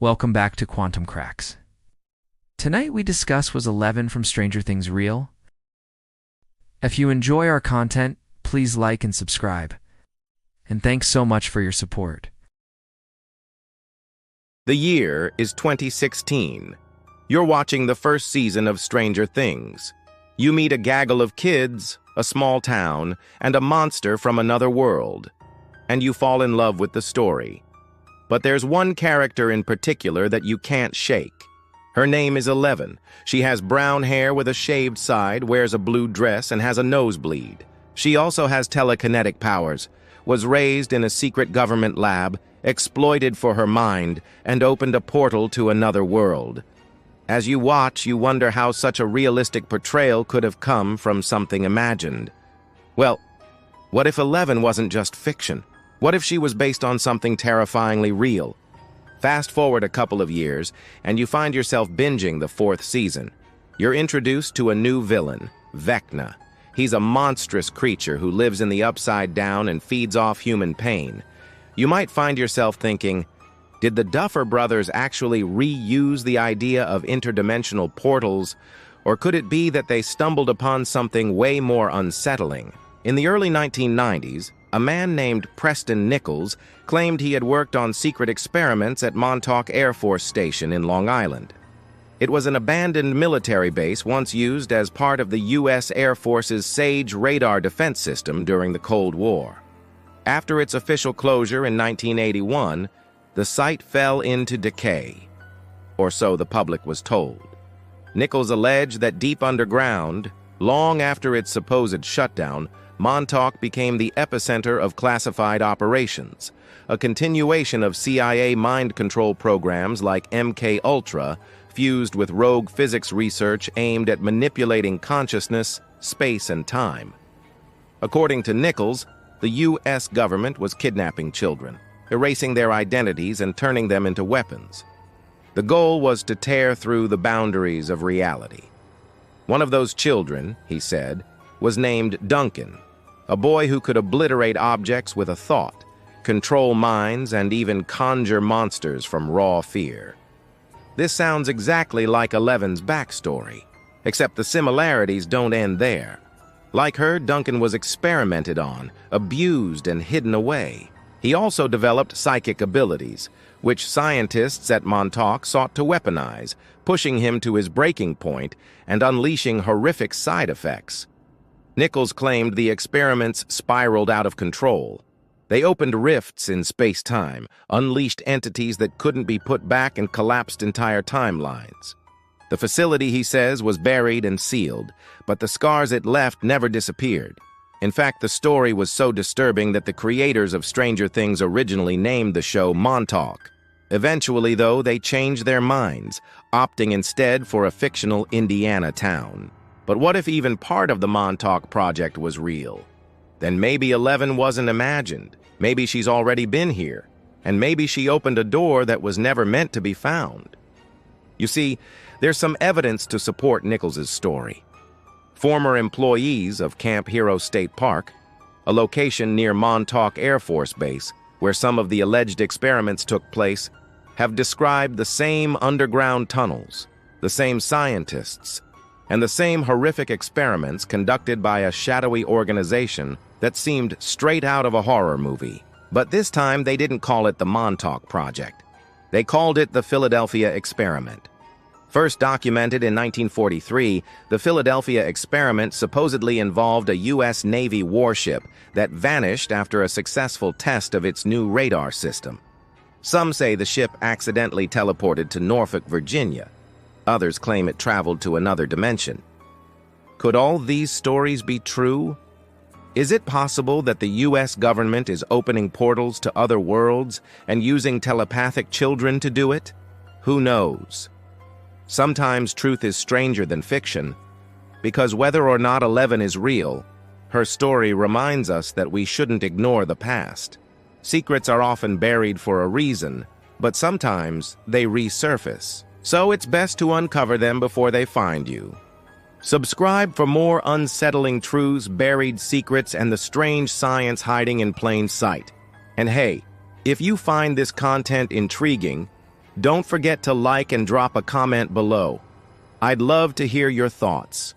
Welcome back to Quantum Cracks. Tonight we discuss, was 11 from Stranger Things real? If you enjoy our content, please like and subscribe. And thanks so much for your support. The year is 2016. You're watching the first season of Stranger Things. You meet a gaggle of kids, a small town, and a monster from another world. And you fall in love with the story. But there's one character in particular that you can't shake. Her name is 11. She has brown hair with a shaved side, wears a blue dress, and has a nosebleed. She also has telekinetic powers, was raised in a secret government lab, exploited for her mind, and opened a portal to another world. As you watch, you wonder how such a realistic portrayal could have come from something imagined. Well, what if 11 wasn't just fiction? What if she was based on something terrifyingly real? Fast forward a couple of years, and you find yourself binging the 4th season. You're introduced to a new villain, Vecna. He's a monstrous creature who lives in the Upside Down and feeds off human pain. You might find yourself thinking, did the Duffer Brothers actually reuse the idea of interdimensional portals, or could it be that they stumbled upon something way more unsettling? In the early 1990s, a man named Preston Nichols claimed he had worked on secret experiments at Montauk Air Force Station in Long Island. It was an abandoned military base once used as part of the U.S. Air Force's SAGE radar defense system during the Cold War. After its official closure in 1981, the site fell into decay, or so the public was told. Nichols alleged that deep underground, long after its supposed shutdown, Montauk became the epicenter of classified operations, a continuation of CIA mind control programs like MKUltra, fused with rogue physics research aimed at manipulating consciousness, space, and time. According to Nichols, the U.S. government was kidnapping children, erasing their identities and turning them into weapons. The goal was to tear through the boundaries of reality. One of those children, he said, was named Duncan, a boy who could obliterate objects with a thought, control minds, and even conjure monsters from raw fear. This sounds exactly like 11's backstory, except the similarities don't end there. Like her, Duncan was experimented on, abused, and hidden away. He also developed psychic abilities, which scientists at Montauk sought to weaponize, pushing him to his breaking point and unleashing horrific side effects. Nichols claimed the experiments spiraled out of control. They opened rifts in space-time, unleashed entities that couldn't be put back, and collapsed entire timelines. The facility, he says, was buried and sealed, but the scars it left never disappeared. In fact, the story was so disturbing that the creators of Stranger Things originally named the show Montauk. Eventually, though, they changed their minds, opting instead for a fictional Indiana town. But what if even part of the Montauk Project was real? Then maybe 11 wasn't imagined. Maybe she's already been here. And maybe she opened a door that was never meant to be found. You see, there's some evidence to support Nichols' story. Former employees of Camp Hero State Park, a location near Montauk Air Force Base, where some of the alleged experiments took place, have described the same underground tunnels, the same scientists, and the same horrific experiments conducted by a shadowy organization that seemed straight out of a horror movie. But this time they didn't call it the Montauk Project. They called it the Philadelphia Experiment. First documented in 1943, the Philadelphia Experiment supposedly involved a U.S. Navy warship that vanished after a successful test of its new radar system. Some say the ship accidentally teleported to Norfolk, Virginia. Others claim it traveled to another dimension. Could all these stories be true? Is it possible that the U.S. government is opening portals to other worlds and using telepathic children to do it? Who knows? Sometimes truth is stranger than fiction, because whether or not 11 is real, her story reminds us that we shouldn't ignore the past. Secrets are often buried for a reason, but sometimes they resurface. So it's best to uncover them before they find you. Subscribe for more unsettling truths, buried secrets, and the strange science hiding in plain sight. And hey, if you find this content intriguing, Don't forget to like and drop a comment below. I'd love to hear your thoughts.